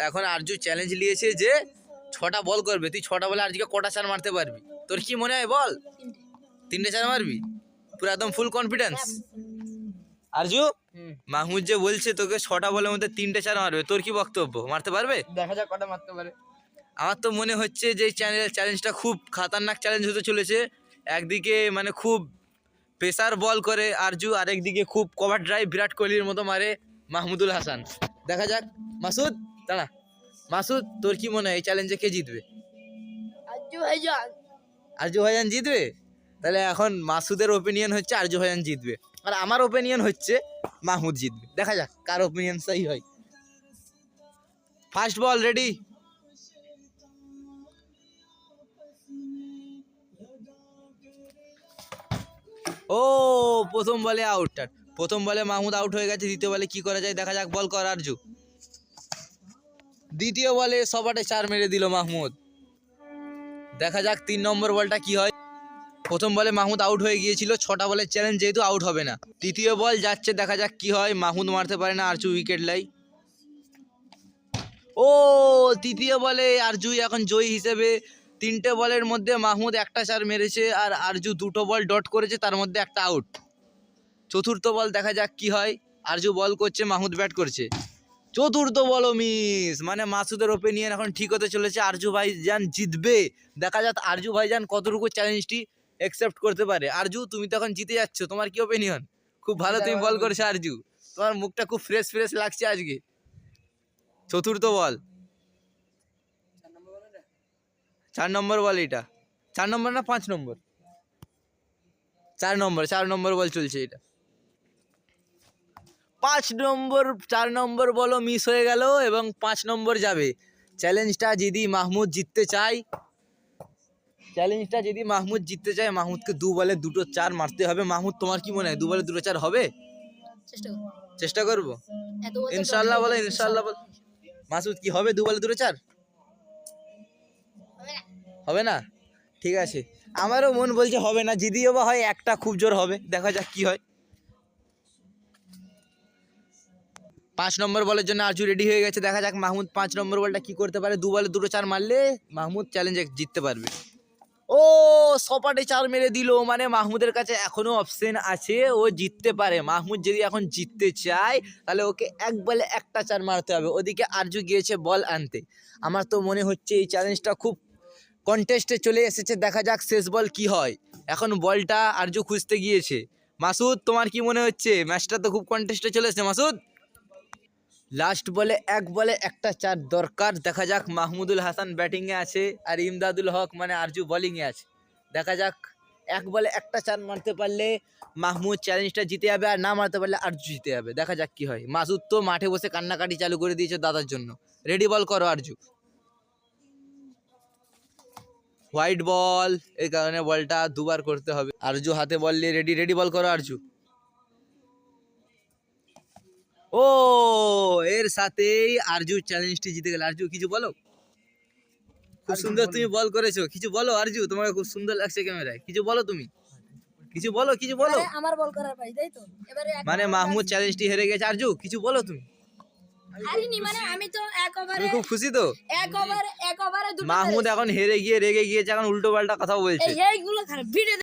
এখন আরজু চ্যালেঞ্জ নিয়েছে যে 6টা বল করবে। তুই 6টা বলে আরজুকে কটা চার মারতে পারবি? তোর কি মনে হয় বল? 3টে চার মারবি? পুরো একদম ফুল কনফিডেন্স? আরজু, মাহমুদ যে বলছে তোকে 6টা বলের মধ্যে 3টে চার মারবে, তোর কি বক্তব্য? মারতে পারবে? দেখা যাক কটা মারতে পারে। আমার তো মনে হচ্ছে যে চ্যালেঞ্জটা খুব খাতারনাক চ্যালেঞ্জ হতে চলেছে। একদিকে মানে খুব পেসার বল করে আরজু, আরেকদিকে খুব কভার ড্রাইভ বিরাট কোহলির মতো মারে মাহমুদুল হাসান। দেখা যাক। মাসুদ দাঁড়া, মাসুদ তোর কি মনে হয় এই চ্যালেঞ্জে কে জিতবে? আরজু ভাইজান জিতবে? তাহলে এখন মাসুদের ওপিনিয়ন হচ্ছে আরজু ভাইজান জিতবে, আর আমার ওপিনিয়ন হচ্ছে মাহমুদ জিতবে। দেখা যাক কার ওপিনিয়ন সহি হয়। ফার্স্ট বল রেডি। ও প্রথম বলে আউট। প্রথম বলে মাহমুদ আউট হয়ে গেছে। দ্বিতীয় বলে কি করা যায় দেখা যাক। বল কর আরজু। দ্বিতীয় বলে সবাটে 4 মেরে দিল মাহমুদ। দেখা যাক 3 নম্বর বলটা কি হয়। প্রথম বলে মাহমুদ আউট হয়ে গিয়েছিল। 6টা বলের চ্যালেঞ্জ যেহেতু আউট হবে না। তৃতীয় বল যাচ্ছে, দেখা যাক কি হয়। মাহমুদ মারতে পারে না, আরজু উইকেট লাই। ও তৃতীয় বলে আরজু এখন জয়ী হিসেবে। 3টে বলের মধ্যে মাহমুদ 1টা চার মেরেছে আর আরজু 2টো বল ডট করেছে, তার মধ্যে 1টা আউট। চতুর্থ বল দেখা যাক কি হয়। আরজু বল করছে, মাহমুদ ব্যাট করছে। চতুর্থ বলও মিস। মানে মাসুদের ওপিনিয়ন এখন ঠিক হতে চলেছে, আরজু ভাইজান জিতবে। দেখা যাক আরজু ভাইজান কতটুকু চ্যালেঞ্জটি অ্যাকসেপ্ট করতে পারে। আরজু তুমি তো এখন জিতে যাচ্ছ, তোমার কি ওপিনিয়ন? খুব ভালো তুমি বল করেছো আরজু, তোমার মুখটা খুব ফ্রেশ ফ্রেশ লাগছে আজকে। চতুর্থ বল, 4 নম্বর বল। এটা 4 নম্বর না 5 নম্বর? 4 নম্বর বল চলছে এটা। 4 নম্বর বলও মিস হয়ে গেল এবং 5 নম্বর যাবে। চ্যালেঞ্জটা যদি মাহমুদ জিততে চায়, মাহমুদকে 2 বলে 2টো 4 মারতে হবে। মাহমুদ তোমার কি মনে হয় 2 বলে 2টো 4 হবে? চেষ্টা করবো ইনশাআল্লাহ। বলে ইনশাআল্লাহ বল। মাসুদ কি হবে 2 বলে 2টো 4? হবে না? ঠিক আছে, আমারও মন বলছে হবে না। যদিও বা হয় একটা খুব জোর হবে। দেখা যাক কি হয়। 5 নম্বর বলের জন্য আরজু রেডি হয়ে গেছে। দেখা যাক মাহমুদ 5 নম্বর বলটা কি করতে পারে। 2 বলে 2টো 4 মারলে মাহমুদ চ্যালেঞ্জ জিততে পারবে। ও সপাটে 4 মেরে দিল। মানে মাহমুদের কাছে এখনো অপশন আছে, ও জিততে পারে। মাহমুদ যদি এখন জিততে চায় তাহলে ওকে 1 বলে 1টা 4 মারতে হবে। ওদিকে আরজু গিয়েছে বল আনতে। আমার তো মনে হচ্ছে এই চ্যালেঞ্জটা খুব কন্টেস্টে চলে এসেছে। দেখা যাক শেষ বল কি হয়। এখন বলটা আরজু খুঁজতে গিয়েছে। মাসুদ তোমার কি মনে হচ্ছে? ম্যাচটা তো খুব কন্টেস্টে চলে এসেছে মাসুদ। লাস্ট বলে 1 বলে 1টা 4 দরকার। দেখা যাক মাহমুদুল হাসান ব্যাটিংয়ে আছে আর ইমদাদুল হক মানে আরজু বোলিংয়ে আছে। দেখা যাক 1 বলে 1টা 4 মারতে পারলে মাহমুদ চ্যালেঞ্জটা জিতে যাবে, আর না মারতে পারলে আরজু জিতে যাবে। দেখা যাক কি হয়। মাসুদ তো মাঠে বসে কান্নাকাটি চালু করে দিয়েছে দাদার জন্য। রেডি বল করো আরজু। হোয়াইট বল, এই কারণে বলটা 2 বার করতে হবে। আরজু হাতে বল নিয়ে রেডি বল করো আরজু। ও এর সাথেই আরজু চ্যালেঞ্জটি জিতে গেল। আরজু কিছু বলো। খুব সুন্দর তুমি বল করেছো, কিছু বলো আরজু। তোমাকে খুব সুন্দর লাগছে ক্যামেরায়, কিছু বলো তুমি। কিছু বলো আমার বল করার পাই, তাই তো? এবারে মানে মাহমুদ চ্যালেঞ্জটি হেরে গেছে। আরজু কিছু বলো তুমি। হারিনি মানে আমি তো এক ওভারে, তুমি খুব খুশি তো? এক ওভারে দুটো মাহমুদ এখন হেরে গিয়ে রেগে গিয়েছে, এখন উল্টো পাল্টা কথা বলছে। এইগুলো খারাপ ভিডিও